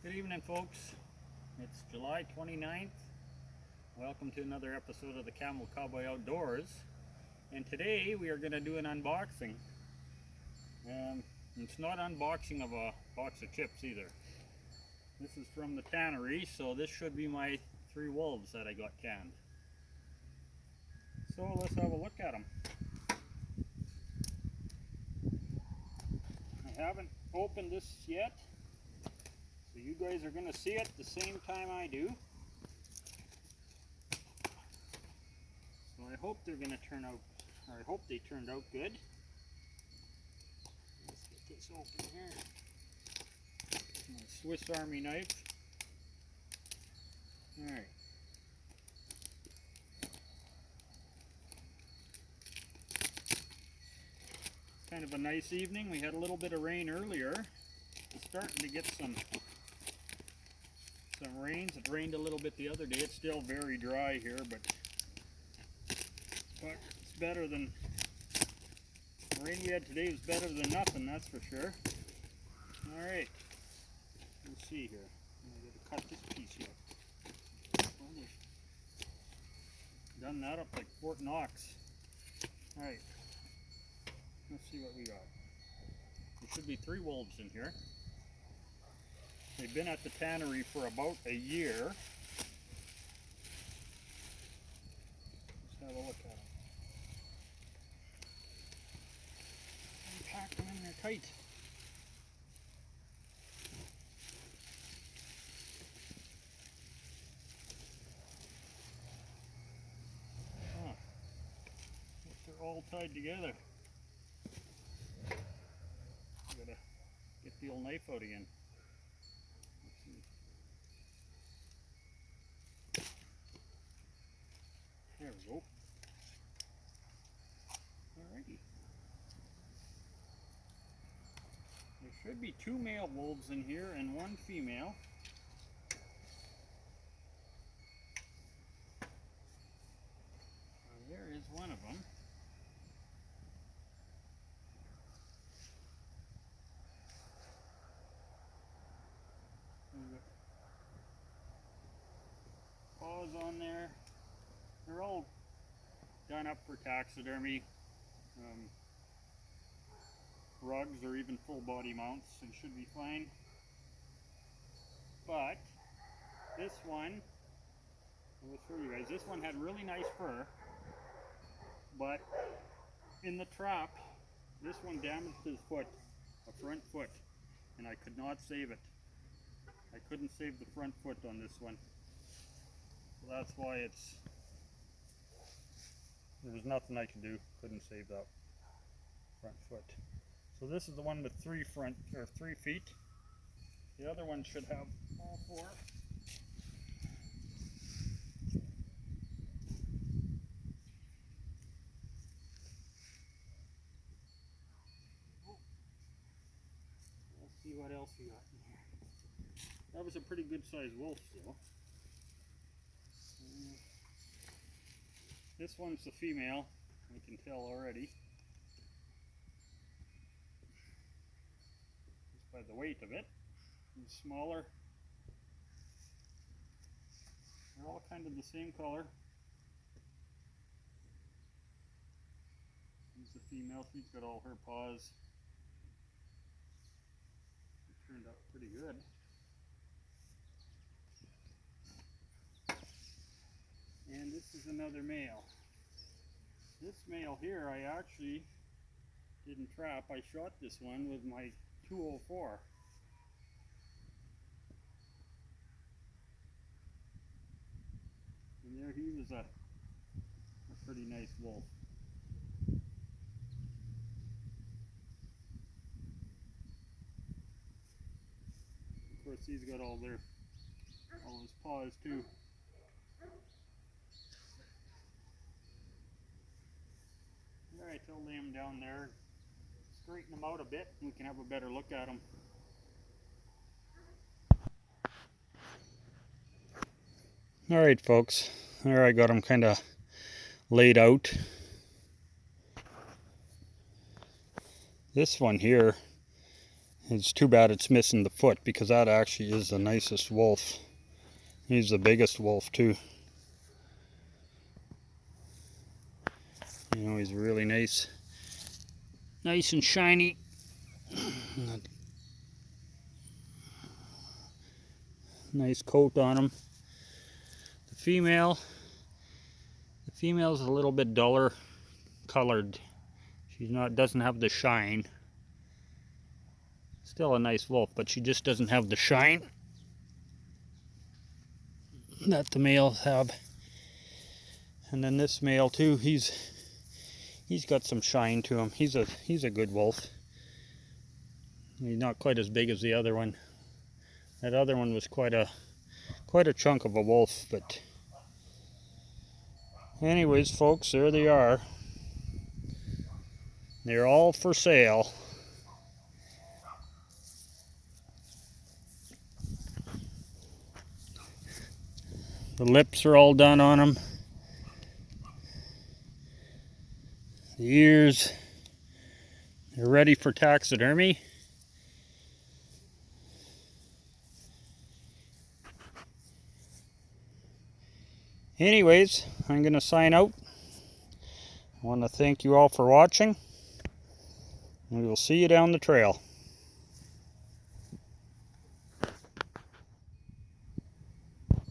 Good evening, folks. It's July 29th. Welcome to another episode of the CAMO Cowboy Outdoors. And today we are going to do an unboxing. It's not unboxing of a box of chips either. This is from the tannery, so this should be my 3 wolves that I got canned. So let's have a look at them. I haven't opened this yet, so you guys are going to see it the same time I do. So I hope they're going to turn out, or I hope they turned out good. Let's get this open here. My Swiss Army knife. Alright. Kind of a nice evening. We had a little bit of rain earlier. It's starting to get some rains. It rained a little bit the other day. It's still very dry here, but it's better than the rain we had today. Was better than nothing, that's for sure. Alright, let's see here. I'm going to cut this piece yet. Done that up like Fort Knox. Alright, let's see what we got. There should be 3 wolves in here. They've been at the tannery for about a year. Let's have a look at them. Pack them in there tight. Huh. They're all tied together. Gotta get the old knife out again. There we go. Alrighty. There should be 2 male wolves in here and 1 female. There is one of them. Paws on there. They're all done up for taxidermy, rugs or even full body mounts. They should be fine. But this one, I'll show you guys, this one had really nice fur, but in the trap, this one damaged his foot, a front foot, and I could not save it. I couldn't save the front foot on this one. So that's why there was nothing I could do. Couldn't save that front foot. So this is the one with 3 feet. The other one should have all 4. Let's see what else we got in here. That was a pretty good sized wolf still. This one's the female, I can tell already. Just by the weight of it. It's smaller. They're all kind of the same color. Here's the female, she's got all her paws. It turned out pretty good. And this is another male. This male here I actually didn't trap. I shot this one with my 204. And there he was a pretty nice wolf. Of course he's got all his paws too. Alright, I'll lay him down there, straighten him out a bit, and we can have a better look at him. Alright folks, there I got him kind of laid out. This one here It's too bad it's missing the foot, because that actually is the nicest wolf. He's the biggest wolf too. You know, he's really nice. Nice and shiny. Nice coat on him. The female's a little bit duller colored. Doesn't have the shine. Still a nice wolf, but she just doesn't have the shine that the males have. And then this male too, he's got some shine to him. He's a good wolf. He's not quite as big as the other one. That other one was quite a chunk of a wolf, but anyways, folks, there they are. They're all for sale. The lips are all done on them. The ears, they're ready for taxidermy. Anyways, I'm going to sign out. I want to thank you all for watching. We will see you down the trail.